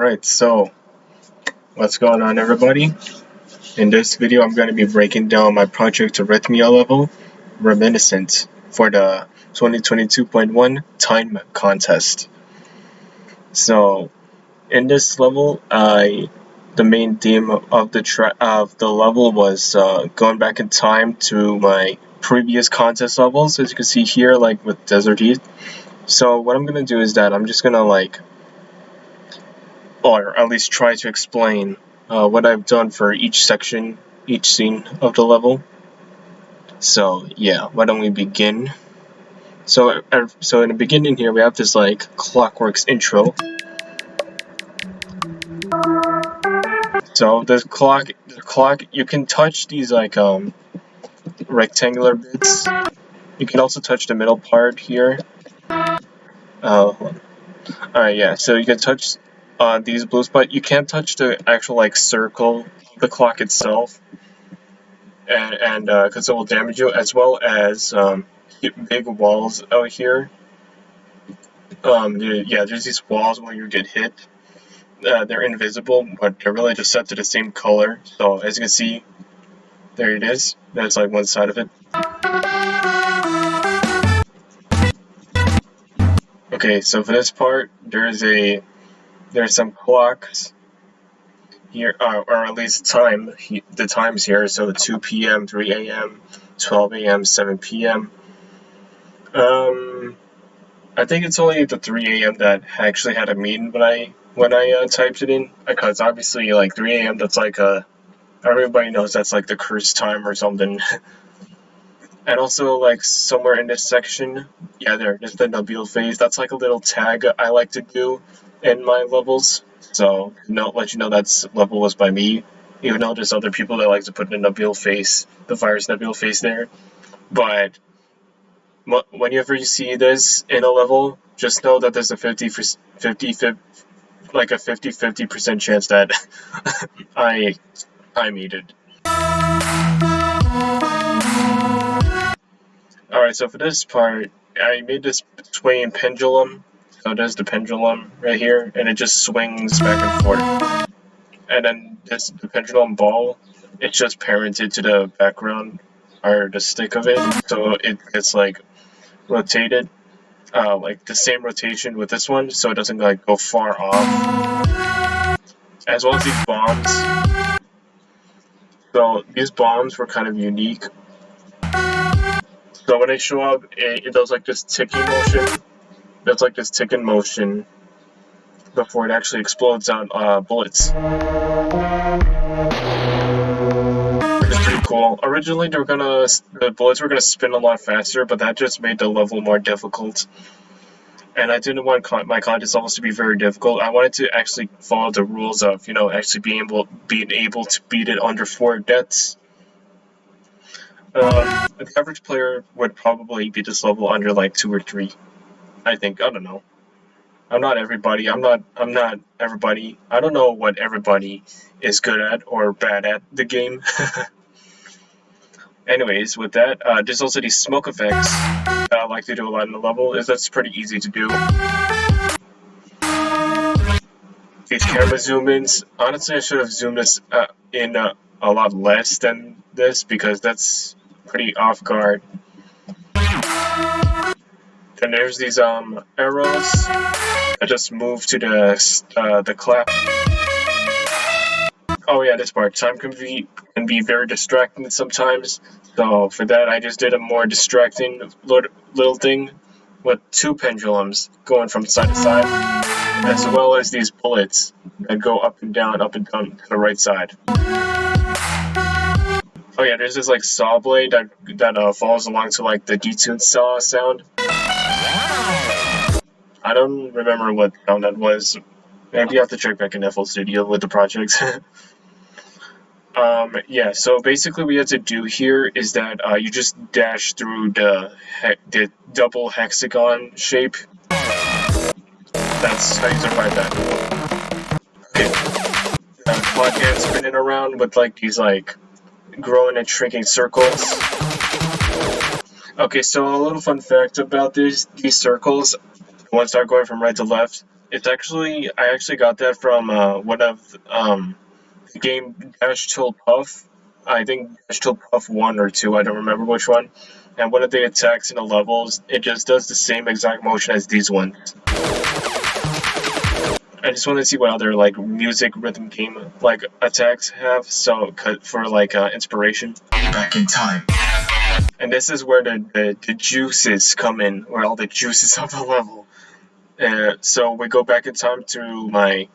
Alright, so what's going on, everybody? In this video, I'm going to be breaking down my project Arrhythmia level, Reminiscent, for the 2022.1 time contest. So, in this level, the main theme of the level was going back in time to my previous contest levels, as you can see here, like with Desert Heat. So, what I'm going to do is that I'm just going to or at least try to explain what I've done for each section, each scene of the level. So yeah, why don't we begin? So in the beginning here, we have this Clockworks intro. So the clock, you can touch these rectangular bits. You can also touch the middle part here. Alright, yeah, so you can touch these blues, but you can't touch the actual circle of the clock itself, and because it will damage you, as well as big walls out here. There's these walls when you get hit. They're invisible, but they're really just set to the same color. So as you can see, there it is. That's one side of it. Okay, so for this part, there's some clocks here, or at least the times here. So 2 p.m., 3 a.m., 12 a.m., 7 p.m. I think it's only the 3 a.m. that actually had a meaning when I typed it in, because obviously 3 a.m. that's everybody knows that's the curse time or something. And also somewhere in this section, yeah, there's the Nabeel phase. That's a little tag I like to do in my levels. So let you know that level was by me, even though there's other people that like to put the Nabeel face, the virus Nabeel face there. But whenever you see this in a level, just know that there's a 50-50% chance that I made it. Alright, so for this part, I made this swaying pendulum. So there's the pendulum right here, and it just swings back and forth. And then the pendulum ball, it's just parented to the background, or the stick of it, so it gets rotated, the same rotation with this one, so it doesn't go far off. As well as these bombs. So these bombs were kind of unique. So when they show up, it does this ticking motion. That's this ticking motion before it actually explodes out bullets. Which is pretty cool. Originally, the bullets were gonna spin a lot faster, but that just made the level more difficult. And I didn't want my contest levels to be very difficult. I wanted to actually follow the rules of, actually being able to beat it under 4 deaths. The average player would probably beat this level under 2 or 3. I think. I don't know. I'm not everybody. I'm not everybody. I don't know what everybody is good at or bad at the game. Anyways, with that, there's also these smoke effects that I like to do a lot in the level. That's pretty easy to do. These camera zoom-ins. Honestly, I should have zoomed this in a lot less than this, because that's pretty off guard. And there's these arrows that just move to the clap. Oh yeah, this part. Time can be very distracting sometimes. So for that, I just did a more distracting little thing with 2 pendulums going from side to side, as well as these bullets that go up and down to the right side. Oh yeah, there's this saw blade that falls along to the detuned saw sound. I don't remember what sound that was. Maybe you have to check back in FL Studio with the projects. Yeah, so basically what you have to do here is that you just dash through the double hexagon shape. That's how you survive that. Okay. Clock hand spinning around with these growing and shrinking circles. Okay, so a little fun fact about these circles. Once start going from right to left, It's actually I actually got that from one of the game Dash Till Puff. I think Dash Till Puff 1 or 2, I don't remember which one. And one of the attacks in the levels, it just does the same exact motion as these ones. I just want to see what other like music rhythm game like attacks have, so for like inspiration. Back in time. And this is where the juices come in, where all the juices of the level. So we go back in time to my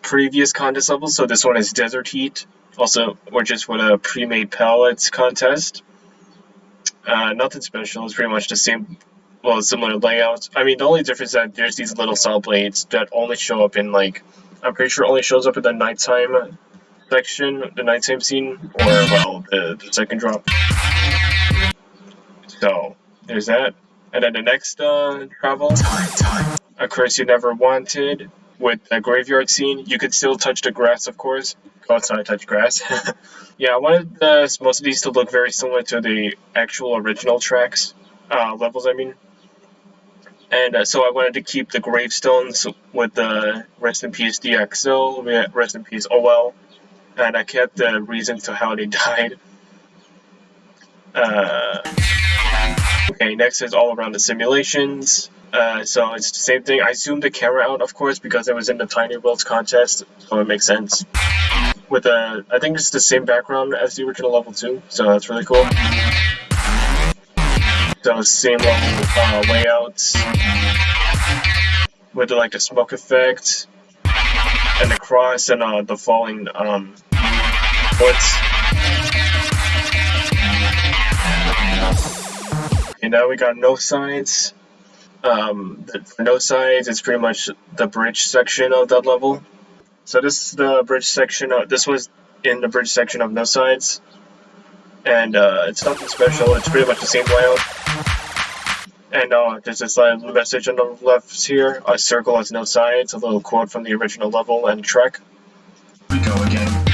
previous contest level. So this one is Desert Heat. Also, we're just with a pre-made pallets contest. Nothing special. It's pretty much the same, well, similar layouts. I mean, the only difference is that there's these little saw blades that only show up in like, I'm pretty sure only shows up in the nighttime section, the nighttime scene, or well, the second drop. So there's that. And then the next travel, A Curse You Never Wanted, with a graveyard scene. You could still touch the grass, of course. Go outside, touch grass. Yeah, I wanted most of these to look very similar to the actual original tracks, levels, I mean. And so I wanted to keep the gravestones with the Rest in Peace DXO, Rest in Peace OL, and I kept the reason to how they died. Okay, next is all around the simulations. So it's the same thing. I zoomed the camera out, of course, because it was in the Tiny Worlds contest, so it makes sense. With I think it's the same background as the original level 2, so that's really cool. So same level layouts with like the smoke effect and the cross and the falling woods. Okay, now we got no sides. For no sides, it's pretty much the bridge section of that level. So this is the bridge section. This was in the bridge section of no sides, and it's nothing special. It's pretty much the same layout. And there's this message on the left here: "A circle has no sides." A little quote from the original level and track. We go again.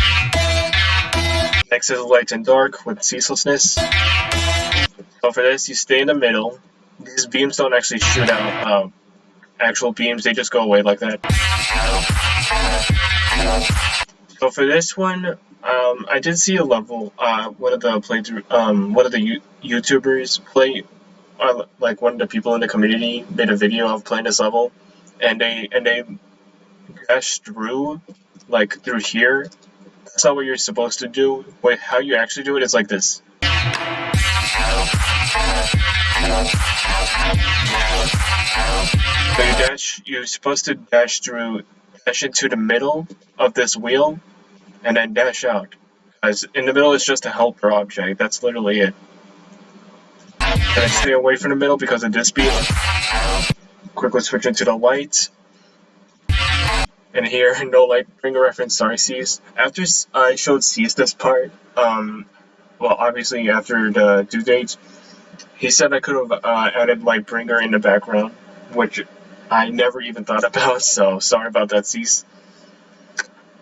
Next is light and dark with ceaselessness. So for this, you stay in the middle. These beams don't actually shoot out actual beams; they just go away like that. So for this one, I did see a level. One of the YouTubers play, like one of the people in the community made a video of playing this level, and they dashed through, like through here. That's not what you're supposed to do. Wait, how you actually do it is like this. So you're supposed to dash into the middle of this wheel, and then dash out. Because in the middle is just a helper object, that's literally it. Gonna stay away from the middle because of this beam. Quickly switch into the light. And here, no light bringer reference, sorry Cease. After I showed Cease this part, well obviously after the due date, he said I could have added light bringer in the background, which I never even thought about, so sorry about that, Cease.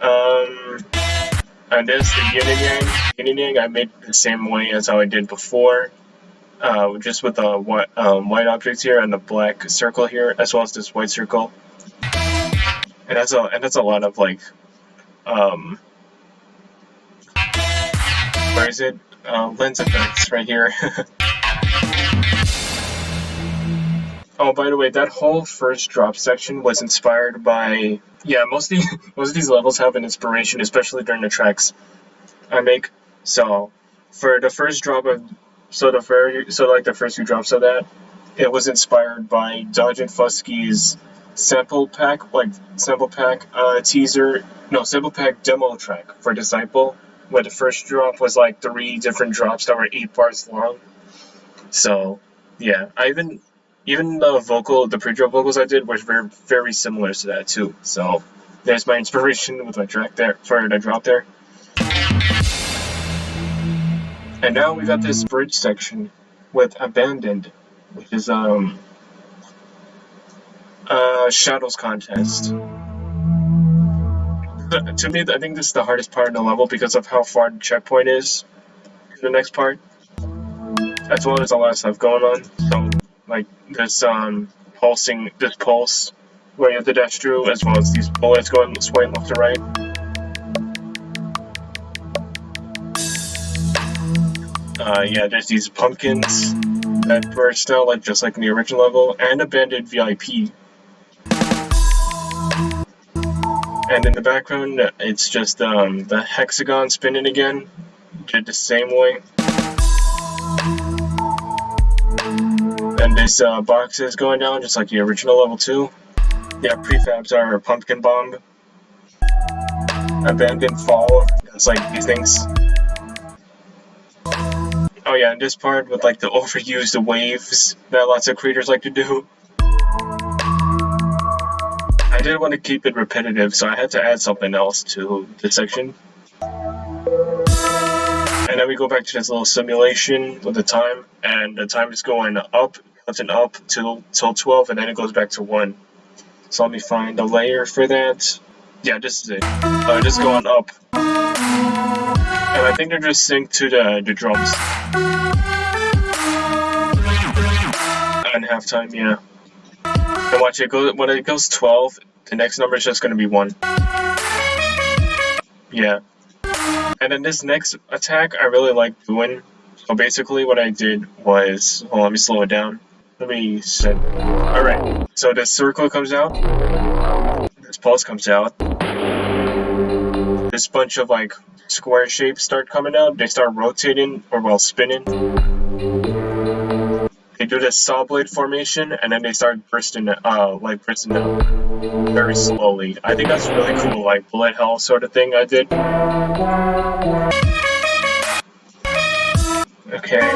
And this, the yin and yang, I made the same way as how I did before, just with the white objects here and the black circle here, as well as this white circle. And that's a lot of like, where is it? Lens effects right here. Oh, by the way, that whole first drop section was inspired by, yeah, most of these levels have an inspiration, especially during the tracks I make. So for the first drop of, like the first few drops of that, it was inspired by Dodge and Fusky's sample pack demo track for Disciple, where the first drop was like 3 different drops that were 8 bars long. So yeah, even the pre-drop vocals I did were very, very similar to that too. So there's my inspiration with my track there for the drop there. And now we got this bridge section with Abandoned, which is Shadows contest. To me, I think this is the hardest part in the level because of how far the checkpoint is to the next part, as well as a lot of stuff going on. So like this pulse where you have to dash through, as well as these bullets going swaying left to right. Yeah, there's these pumpkins that burst out like just like in the original level, and abandoned VIP. And in the background, it's just the hexagon spinning again, did the same way. And this box is going down just like the original level 2. Yeah, prefabs are pumpkin bomb, abandoned fall, that's like these things. Oh yeah, and this part with like the overused waves that lots of creators like to do. I didn't want to keep it repetitive, so I had to add something else to this section. And then we go back to this little simulation with the time, and the time is going up, bouncing up till 12, and then it goes back to 1. So let me find a layer for that. Yeah, this is it. Just going up. And I think they're just synced to the drums. And halftime, yeah. And watch it go, when it goes 12, the next number is just going to be 1. Yeah. And then this next attack I really like doing. So basically what I did was, hold on, let me slow it down. Let me set. Alright, so this circle comes out. This pulse comes out. This bunch of like square shapes start coming out. They start rotating, or well, spinning. They do this saw blade formation, and then they start bursting out very slowly. I think that's really cool, like bullet hell sort of thing I did. Okay.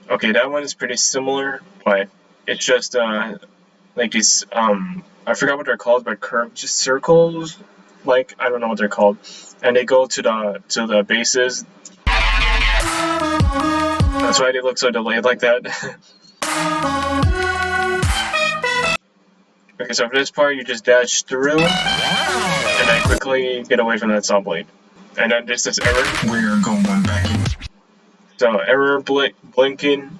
Okay, that one is pretty similar, but it's just like these I forgot what they're called, but curved circles. Like I don't know what they're called, and they go to the bases. That's why they look so delayed like that. Okay, so for this part, you just dash through, and then quickly get away from that saw blade. And then this is error. We're going back in. So error blinking.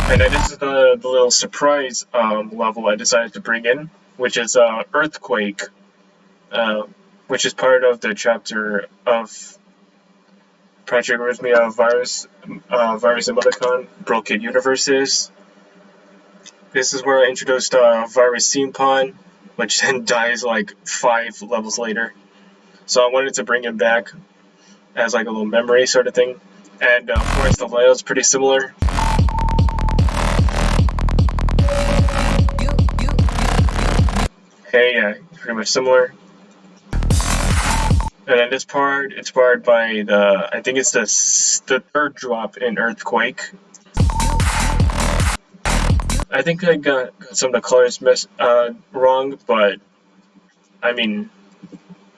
And then this is the little surprise level I decided to bring in, which is Earthquake, which is part of the chapter of Project Arrhythmia Virus Emoticon Broken Universes. This is where I introduced Virus Sympan, which then dies like 5 levels later. So I wanted to bring him back as like a little memory sort of thing. And of course the layout's pretty similar. Okay, yeah, pretty much similar. And then this part, it's powered by I think it's the third drop in Earthquake. I think I got some of the colors wrong, but I mean,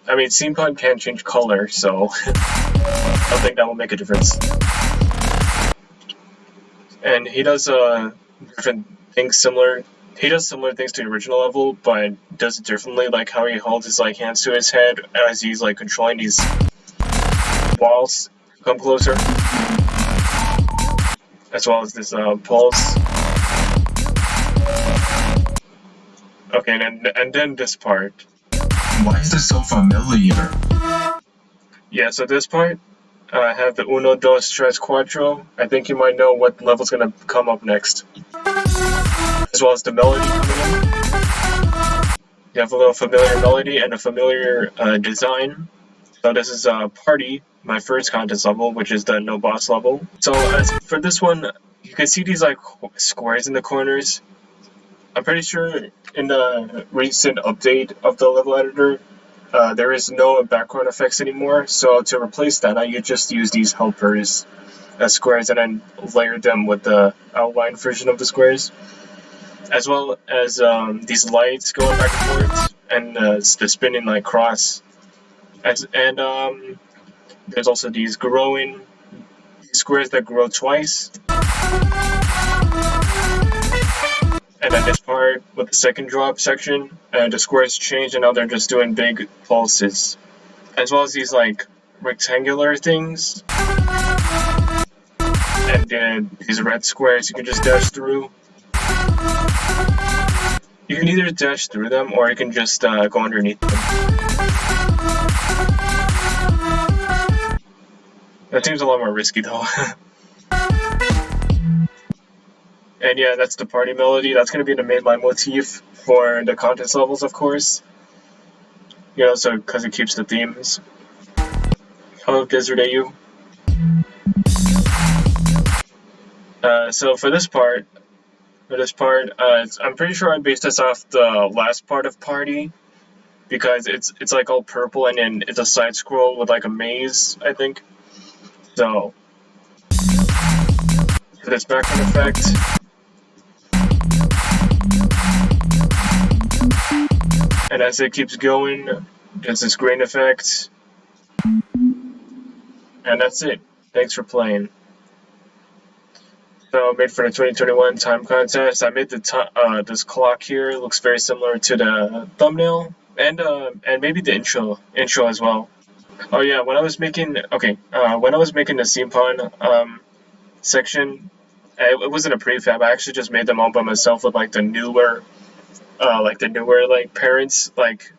Sympan can change color, so I don't think that will make a difference. And he does different things similar. He does similar things to the original level, but does it differently, like how he holds his like hands to his head as he's like controlling these walls come closer, as well as this pulse. Okay, and then this part. Why is this so familiar? Yeah, so this part, I have the Uno, Dos, Tres, Cuatro. I think you might know what level's gonna come up next. As well as the melody coming in. You have a little familiar melody and a familiar design. So this is Party, my first contest level, which is the no boss level. So as for this one, you can see these like squares in the corners. I'm pretty sure in the recent update of the level editor, there is no background effects anymore. So to replace that, I just use these helpers as squares and then layer them with the outline version of the squares. As well as these lights going back and forth, and the spinning like cross. And there's also these squares that grow twice. And then this part with the second drop section, the squares change and now they're just doing big pulses. As well as these like rectangular things. And then these red squares you can just dash through. You can either dash through them or you can just go underneath them. That seems a lot more risky though. And yeah, that's the party melody. That's going to be the mainline motif for the contest levels, of course. You know, so because it keeps the themes. Hello, Desert AU. So for this part, I'm pretty sure I based this off the last part of Party, because it's like all purple and then it's a side scroll with like a maze, I think. So for this background effect. And as it keeps going, there's this grain effect. And that's it. Thanks for playing. So I made for the 2021 time contest. I made the this clock here. It looks very similar to the thumbnail and maybe the intro as well. Oh yeah, when I was making the Sympan section, it wasn't a prefab. I actually just made them all by myself with like the newer parents, like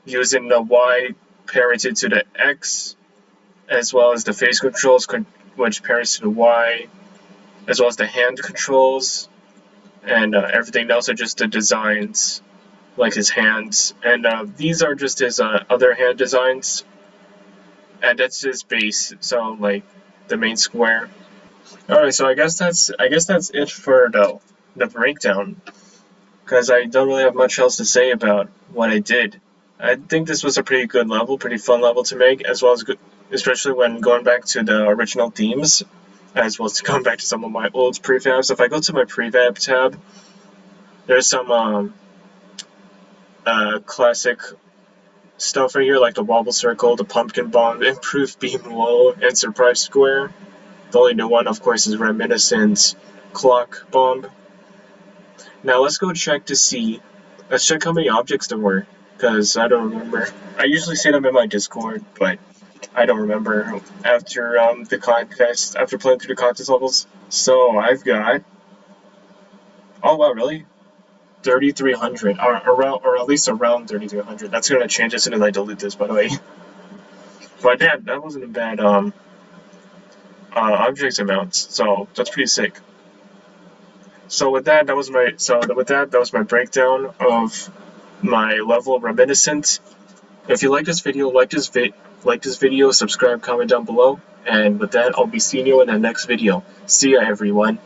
using the Y parented to the X, as well as the face controls which parents to the Y, as well as the hand controls, and everything else are just the designs, like his hands. And these are just his other hand designs, and that's his base. So like the main square. All right, so I guess that's it for the breakdown, because I don't really have much else to say about what I did. I think this was a pretty good level, pretty fun level to make, as well as good, especially when going back to the original themes, as well as going back to some of my old prefabs. If I go to my prefab tab, there's some classic stuff right here, like the wobble circle, the pumpkin bomb, improved beam wall, and surprise square. The only new one, of course, is Reminiscent clock bomb. Now let's go check how many objects there were, because I don't remember. I usually say them in my Discord, but I don't remember after the contest, after playing through the contest levels. So I've got, oh wow, really? 3,300, or at least around 3,300. That's gonna change as soon as I delete this, by the way. But that wasn't a bad objects amounts, so that's pretty sick. So with that, that was my breakdown of my level Reminiscent. If you like this video, like this video, subscribe, comment down below, and with that, I'll be seeing you in the next video. See ya, everyone.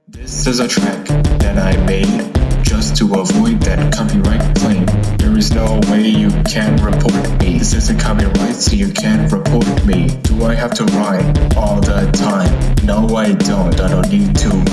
This is a track that I made just to avoid that copyright claim. There is no way you can report me. This isn't copyright, so you can't report me. Do I have to rhyme all the time? No, I don't need to.